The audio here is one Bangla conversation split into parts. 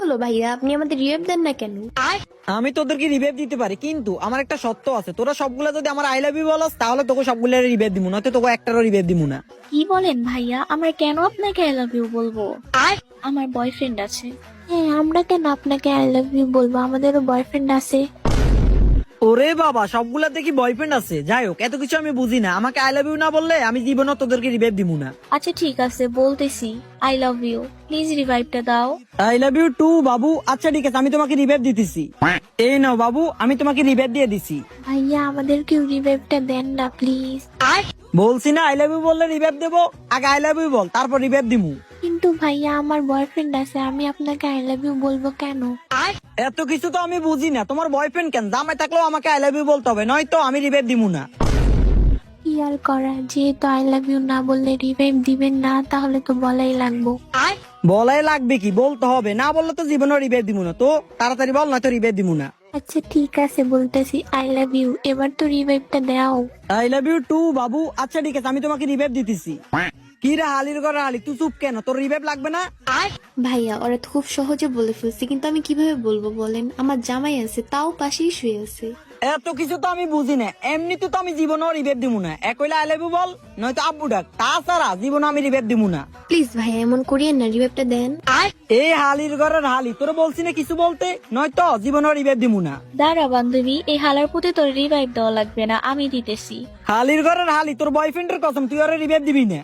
হলো ভাইয়া, আপনি আমাদের রিয়েপ দেন না কেন? আমি তোদেরকে রিভাইভ দিতে পারি, কিন্তু আমার একটা শর্ত আছে। তোরা সবগুলা যদি আমার আই লাভ ইউ বলস, তাহলে তোকে সবগুলা রিভাইভ দিমু, নয়তো তোকে একটারও রিভাইভ দিমু না। কি বলেন ভাইয়া? আমরা কেন আপনাকে আই লাভ ইউ বলবো? আমার বয়ফ্রেন্ড আছে। হ্যাঁ, আমরা কেন আপনাকে আই লাভ ইউ বলবো? আমাদেরও বয়ফ্রেন্ড আছে। ওরে বাবা, সবগুলা দেখি বয়ফ্রেন্ড আছে। যাই হোক, এত কিছু আমি বুঝি না। আমাকে আই লাভ ইউ না বললে আমি জীবনও তোদেরকে রিভাইভ দিমু না। আচ্ছা ঠিক আছে, বলতেছি আই লাভ ইউ, প্লিজ রিভাইভটা দাও। আই লাভ ইউ টু বাবু। আচ্ছা ঠিক আছে, আমি তোমাকে রিভাইভ দিতেছি। এই নাও বাবু, আমি তোমাকে রিভাইভ দিয়ে দিছি। ভাইয়া আমাদেরকেও রিভাইভটা দেন না প্লিজ। বলছি না আই লাভ ইউ বললে রিভাইভ দেবো? আগে আই লাভ ইউ বল, তারপর রিভাইভ দিমু। কিন্তু ভাইয়া আমার বয়ফ্রেন্ড আছে, আমি আপনাকে আই লাভ ইউ বলবো কেন? এত কিছু তো আমি বুঝি না। তোমার বয়ফ্রেন্ড কেন? জামাই থাকলেও আমাকে আই লাভ ইউ বলতে হবে, নয়তো আমি রিভাইভ দিমু না। কি আর করা, যেহেতু আই লাভ ইউ না বললে রিভাইভ দিবেন না, তাহলে তো বলাই লাগবো। বলাই লাগবে কি? বলতে হবে। না বললে তো জীবনও রিভাইভ দিমু না। তো তাড়াতাড়ি বল, নয়তো রিভাইভ দিমু না। আচ্ছা ঠিক আছে, বলতেছি আই লাভ ইউ, এবার তো রিভাইভটা দাও। আই লাভ ইউ টু বাবু। আচ্ছা ঠিক আছে, আমি তোমাকে রিভাইভ দিতেছি। কি রে হালির ঘরে হালি, তুই চুপ কেন? তোর রিভাইভ লাগবে না? ভাইয়া ওরা তো খুব সহজে বলে ফেলছে, কিন্তু আমি কিভাবে বলবো বলেন? আমার জামাই আছে, তাও পাশেই শুয়ে আছে। এত কিছু তো আমি বুঝি না। এমনিতে তো আমি জীবনও রিভাইভ দিমু না। এক হইলে আই লাভ ইউ বল, নয়তো আব্বু ডাক। তাছাড়া জীবনও আমি রিভাইভ দিমু না। প্লিজ ভাইয়া এমন করিয়েন না, রিভাইভটা দেন। এই হালির ঘরের হালি, তোরা বলছি না কিছু বলতে, নয়তো জীবনও রিভাইভ দিমু না। দাঁড়া বান্ধবী, এই হালার প্রতি তোর রিভাইভ দেওয়া লাগবে না, আমি দিতেছি। হালির ঘরের হালি, তোর বয়ফ্রেন্ডের কসম, তুই ওরে রিভাইভ দিবি না।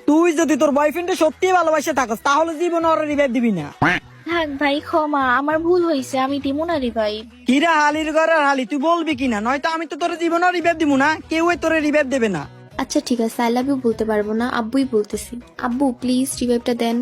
তুই যদি তোর বয়ফ্রেন্ডে সত্যি ভালোবাসে থাকস, তাহলে জীবনে ওরে রিভাইভ দিবি না। থাক ভাই, ক্ষমা, আমার ভুল হয়েছে, আমি দিব না রিভাইভ। কিরা হালির ঘরের হালি, তুই বলবি কিনা? নয়তো আমি তো তোর জীবনেও রিভাইভ দিমু না। কেউই তোরে রিভাইভ দেবে না। আচ্ছা ঠিক আছে, আই লাভ ইউ বলতে পারবো না, আব্বুই বলতেছি। আব্বু প্লিজ রিভাইভটা দেন।